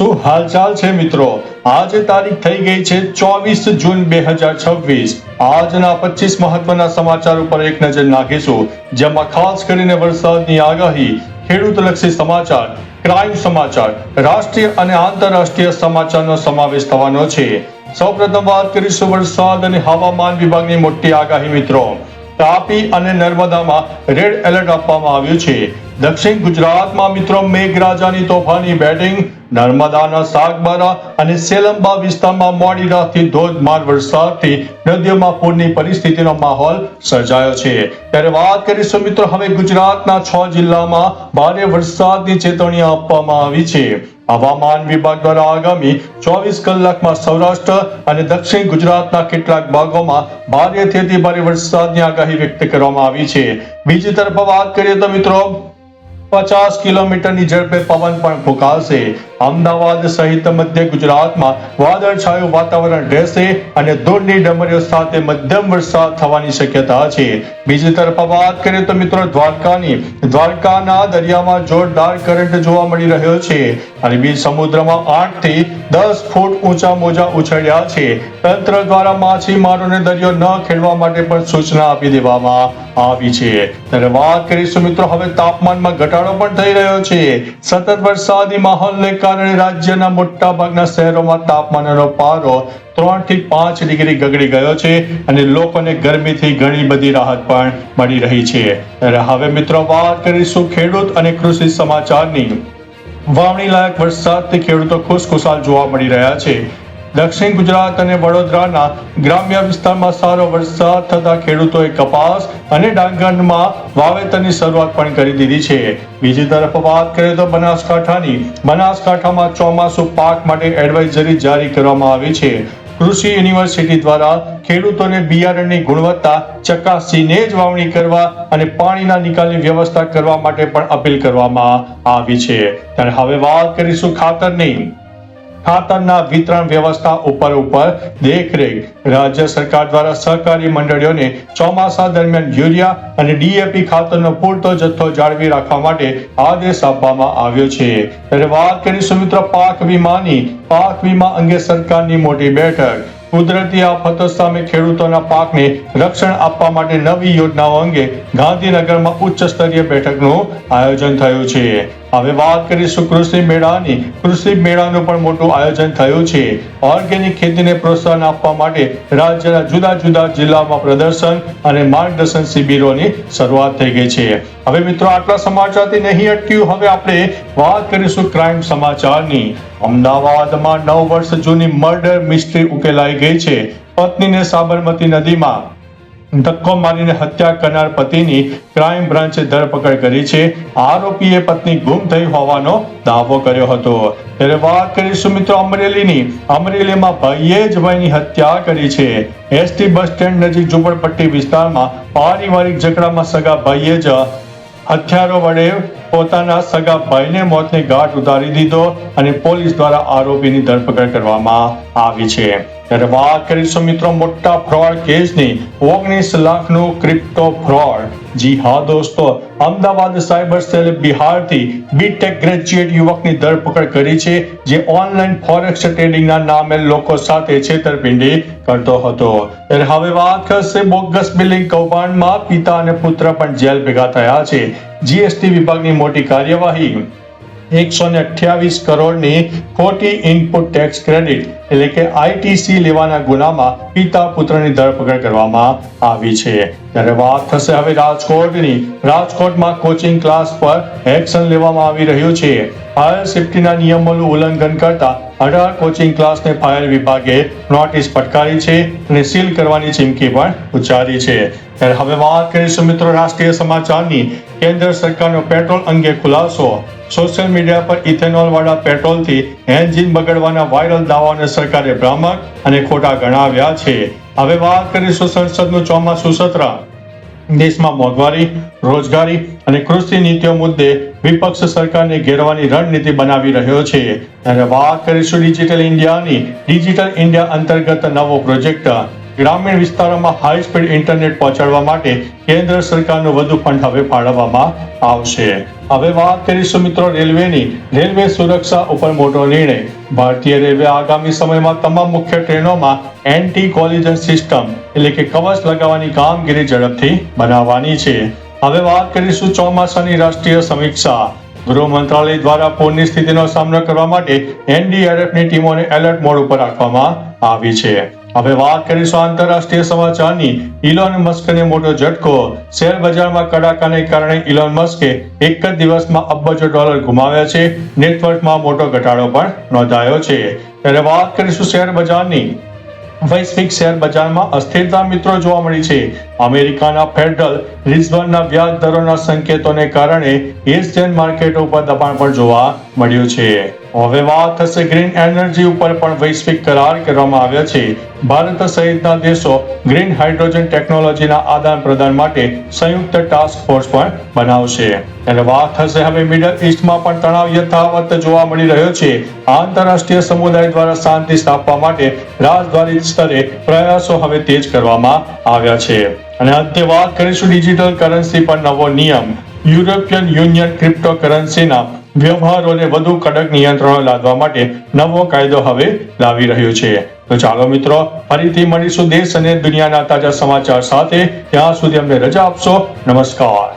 શું હાલચાલ છે મિત્રો? આજે તારીખ થઈ ગઈ છે 24 જૂન 2026। આજના 25 મહત્વના સમાચાર ઉપર એક નજર નાખીશું, જેમાં ખાસ કરીને વરસાદની આગાહી, ખેડૂતલક્ષી સમાચાર, ક્રાઇમ સમાચાર, રાષ્ટ્રીય અને આંતરરાષ્ટ્રીય સમાચારનો સમાવેશ થવાનો છે। સૌપ્રથમ વાત કરીશું વરસાદ અને હવામાન વિભાગની મોટી આગાહી મિત્રો। તાપી અને નર્મદામાં રેડ એલર્ટ આપવામાં આવ્યું છે। દક્ષિણ ગુજરાતમાં મિત્રો મેઘરાજાની તોફાની બેટિંગ, નર્મદાના સાગબારા અને સેલંબા વિસ્તારમાં મોડી રાતથી ધોધમાર વરસાદથી નદીઓમાં પૂરની પરિસ્થિતિનો માહોલ સર્જાયો છે। ત્યારે વાત કરીશું મિત્રો હવે ગુજરાતના 6 જિલ્લામાં ભારે વરસાદની ચેતવણી આપવામાં આવી છે। હવામાન વિભાગ દ્વારા આગામી 24 કલાકમાં સૌરાષ્ટ્ર અને દક્ષિણ ગુજરાતના કેટલાક ભાગોમાં ભારેથી અતિભારે વરસાદની આગાહી વ્યક્ત કરવામાં આવી છે। બીજી તરફ વાત કરીએ તો મિત્રો 50 કિલોમીટરની ઝડપે પવન પણ ફૂંકાશે। અમદાવાદ સહિત મધ્ય ગુજરાતમાં વાદળછાયું વાતાવરણ રહેશે અને ધૂળની ડમરીઓ સાથે મધ્યમ વરસાદ થવાની શક્યતા છે। બીજી તરફ વાત કરીએ તો મિત્રો દ્વારકાના દરિયામાં જોરદાર કરંટ જોવા મળી રહ્યો છે। અરબી સમુદ્રમાં 8 થી 10 ફૂટ ઊંચા મોજા ઉછળ્યા છે। તંત્ર દ્વારા માછીમારોને દરિયો ન ખેડવા માટે પણ સૂચના આપી દેવામાં આવી છે। ત્યારે વાત કરીશું મિત્રો હવે તાપમાનમાં ઘટાડો પણ થઈ રહ્યો છે। સતત વરસાદી માહોલને કારણે રાજ્યના મોટા ભાગના શહેરોમાં તાપમાનનો પારો 3 થી 5 ડિગ્રી ગગડી ગયો છે અને લોકોને ગરમીથી ઘણી બધી રાહત પણ મળી રહી છે। ત્યારે હવે મિત્રો વાત કરીશું ખેડૂત અને કૃષિ સમાચારની। વાવણી લાયક વરસાદથી ખેડૂતો ખુશખુશાલ જોવા મળી રહ્યા છે। દક્ષિણ ગુજરાત અને વડોદરાના ગ્રામ્ય વિસ્તારમાં સારો વરસાદ થતા ખેડૂતોએ કપાસ અને ડાંગરમાં વાવેતરની શરૂઆત પણ કરી દીધી છે। બીજી તરફ વાત કરીએ તો બનાસકાંઠામાં ચોમાસુ પાક માટે એડવાઇઝરી જારી કરવામાં આવી છે। કૃષિ યુનિવર્સિટી દ્વારા ખેડૂતોને બિયારણની ગુણવત્તા ચકાસીને જ વાવણી કરવા અને પાણીના નિકાલની વ્યવસ્થા કરવા માટે પણ અપીલ કરવામાં આવી છે। ત્યારે હવે વાત કરીશું ખાતરના વિતરણ વ્યવસ્થા ઉપર દેખરેખ। રાજ્ય સરકાર દ્વારા સહકારી મંડળીઓને ચોમાસા દરમિયાન યુરિયા અને ડીએપી ખાતરનો પૂરતો જથ્થો જાળવી રાખવા માટે આદેશ આપવામાં આવ્યો છે। ત્યારે વાત કરીશું મિત્રો પાક વીમા અંગે સરકારની મોટી બેઠક। કુદરતી આફતો સામે ખેડૂતોના પાકને રક્ષણ આપવા માટે નવી યોજનાઓ અંગે ગાંધીનગરમાં ઉચ્ચ સ્તરીય બેઠકનું આયોજન થયું છે। હવે વાત કરીશું કૃષિ મેળાનું પણ મોટું આયોજન થયું છે। ઓર્ગેનિક ખેતીને પ્રોત્સાહન આપવા માટે રાજ્યના જુદા જુદા જિલ્લામાં પ્રદર્શન અને માર્ગદર્શન શિબિરોની શરૂઆત થઈ ગઈ છે। હવે મિત્રો આટલા સમાચારથી નહીં અટક્યું, હવે આપણે વાત કરીશું ક્રાઇમ સમાચારની। અમદાવાદમાં 9 વર્ષ જૂની મર્ડર મિસ્ટ્રી ઉકેલાઈ ગઈ છે। પત્નીને સાબરમતી નદીમાં ધક્કો મારીને હત્યા કરનાર પતિની ક્રાઇમ બ્રાન્ચે ધરપકડ કરી છે। આરોપીએ પત્ની ગુમ થઈ હોવાનો દાવો કર્યો હતો। ત્યારે વાત કરીશું મિત્રો અમરેલીમાં ભાઈએ જ ભાઈની હત્યા કરી છે। એસટી બસ સ્ટેન્ડ નજીક ઝુંપડપટ્ટી વિસ્તારમાં પારિવારિક ઝઘડામાં સગા ભાઈએ જ હથિયારો વડે પોતાના સગા ભાઈને મોતને ઘાટ ઉતારી દીધો અને પોલીસ દ્વારા આરોપીની ધરપકડ કરવામાં આવી છે। ત્યારે વાત કરીશું મિત્રો મોટા ફ્રોડ કેસની। 19 લાખનું ક્રિપ્ટો ફ્રોડ। જી હા દોસ્તો, અમદાવાદ સાયબર સેલે બિહારથી બીટેક ગ્રેજ્યુએટ યુવકની ધરપકડ કરી છે, જે ઓનલાઈન ફોરેક્સ ટ્રેડિંગના નામે લોકો સાથે છેતરપિંડી કરતો હતો। ત્યારે હવે વાત કરશે બોગસ બિલિંગ કૌભાંડમાં પિતા અને પુત્ર પણ જેલ ભેગા થયા છે। જીએસટી વિભાગની મોટી કાર્યવાહી। 128 કરોડની ખોટી ઇનપુટ ટેક્સ ક્રેડિટ એટલે કે આઈટીસી લેવાના ગુનામાં પિતા પુત્રની ધરપકડ કરવામાં આવી છે। ત્યારે વાત થશે હવે રાજકોટમાં કોચિંગ ક્લાસ પર એક્શન લેવામાં આવી રહ્યું છે। ફાયર સેફ્ટીના નિયમોનું ઉલ્લંઘન કરતા 18 કોચિંગ ક્લાસને ફાયર વિભાગે નોટિસ ફટકારી છે અને સીલ કરવાની ચીમકી પણ ઉચ્ચારી છે। ત્યારે હવે વાત કરીશું મિત્રો રાષ્ટ્રીય સમાચારની। કેન્દ્ર સરકારનો પેટ્રોલ અંગે ખુલાસો। સોશિયલ મીડિયા પર ઇથેનોલ વાળા પેટ્રોલથી એન્જિન બગડવાના વાયરલ દાવાઓને સરકારે ભ્રામક અને ખોટા ગણાવ્યા છે। હવે વાત કરીશું સંસદનું ચોમાસું સત્ર। દેશમાં મોંઘવારી, રોજગારી અને કૃષિ નીતિઓ મુદ્દે વિપક્ષ સરકારને ઘેરવાની રણનીતિ બનાવી રહ્યો છે। ત્યારે વાત કરીશું ડિજિટલ ઇન્ડિયા અંતર્ગત નવો પ્રોજેક્ટ। ગ્રામીણ વિસ્તારોમાં હાઈ સ્પીડ ઇન્ટરનેટ પહોંચાડવા માટે કેન્દ્ર સરકારનું વધુ ફંડ હવે ફાળવવામાં આવશે. હવે વાત કરીશું મિત્રો રેલવેની. રેલવે સુરક્ષા ઉપર મોટો નિર્ણય. ભારતીય રેલવે આગામી સમયમાં તમામ મુખ્ય ટ્રેનોમાં એન્ટી કોલિઝન સિસ્ટમ એટલે કે કવચ લગાવવાની કામગીરી ઝડપથી બનાવવાની છે. હવે વાત કરીશું ચોમાસાની રાષ્ટ્રીય સમીક્ષા. ગૃહ મંત્રાલય દ્વારા પૂરની સ્થિતિનો સામનો કરવા માટે એનડીઆરએફની ટીમોને એલર્ટ મોડ ઉપર રાખવામાં આવી છે. હવે વાત કરીશું આંતરરાષ્ટ્રીય સમાચારની. ઇલોન મસ્કને મોટો ઝટકો. શેર બજારમાં કડાકાને કારણે ઇલોન મસ્કે એક જ દિવસમાં અબજો ડોલર ગુમાવ્યા છે. નેટવર્થમાં મોટો ઘટાડો પણ નોંધાયો છે. ત્યારે વાત કરીશું શેર બજારની. વૈશ્વિક શેર બજારમાં અસ્થિરતા મિત્રો જોવા મળી છે. અમેરિકાના ફેડરલ રિઝર્વના વ્યાજ દરોના સંકેતોને કારણે એશિયન માર્કેટો ઉપર દબાણ પણ જોવા મળ્યું છે. હવે વાત થશે ગ્રીન એનર્જી ઉપર પણ વૈશ્વિક કરાર કરવામાં આવ્યા છે. ભારત સહિતના દેશો ગ્રીન હાઇડ્રોજન ટેકનોલોજીના આદાન પ્રદાન માટે સંયુક્ત ટાસ્ક ફોર્સ પણ બનાવશે. અને વાત થશે હવે મિડલ ઈસ્ટમાં પણ તણાવ યથાવત જોવા મળી રહ્યો છે. આંતરરાષ્ટ્રીય સમુદાય દ્વારા શાંતિ સ્થાપવા માટે રાજદ્વારી સ્તરે પ્રયાસો હવે તેજ કરવામાં આવ્યા છે. અને અંતે વાત કરીશું ડિજિટલ કરન્સી પર નવો નિયમ. યુરોપિયન યુનિયન ક્રિપ્ટો કરન્સીના વ્યવહારોને વધુ કડક નિયંત્રણો લાદવા માટે નવો કાયદો હવે લાવી રહ્યો છે. તો ચાલો મિત્રો, ફરીથી મળીશું દેશ અને દુનિયાના તાજા સમાચાર સાથે. ત્યાં સુધી અમને રજા આપશો. નમસ્કાર.